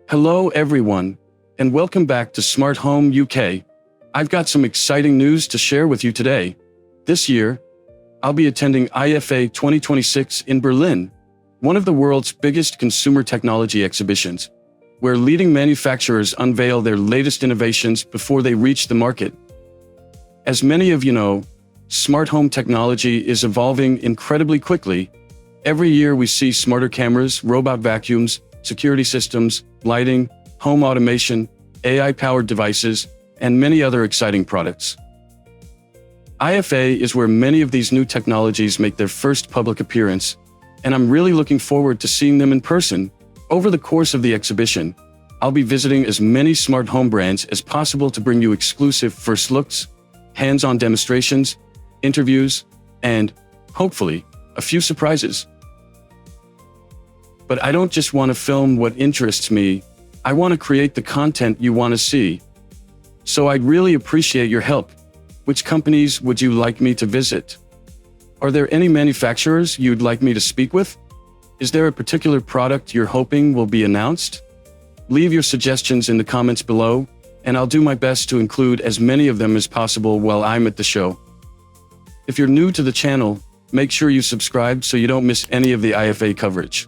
Hello everyone, and welcome back to Smart Home UK. I've got some exciting news to share with you today. This year, I'll be attending IFA 2026 in Berlin, one of the world's biggest consumer technology exhibitions, where leading manufacturers unveil their latest innovations before they reach the market. As many of you know, smart home technology is evolving incredibly quickly. Every year we see smarter cameras, robot vacuums, security systems, lighting, home automation, AI-powered devices, and many other exciting products. IFA is where many of these new technologies make their first public appearance, and I'm really looking forward to seeing them in person. Over the course of the exhibition, I'll be visiting as many smart home brands as possible to bring you exclusive first looks, hands-on demonstrations, interviews, and, hopefully, a few surprises. But I don't just want to film what interests me, I want to create the content you want to see. So I'd really appreciate your help. Which companies would you like me to visit? Are there any manufacturers you'd like me to speak with? Is there a particular product you're hoping will be announced? Leave your suggestions in the comments below, and I'll do my best to include as many of them as possible while I'm at the show. If you're new to the channel, make sure you subscribe so you don't miss any of the IFA coverage.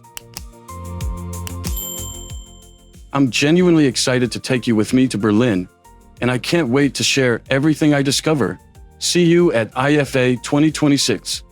I'm genuinely excited to take you with me to Berlin, and I can't wait to share everything I discover. See you at IFA 2026.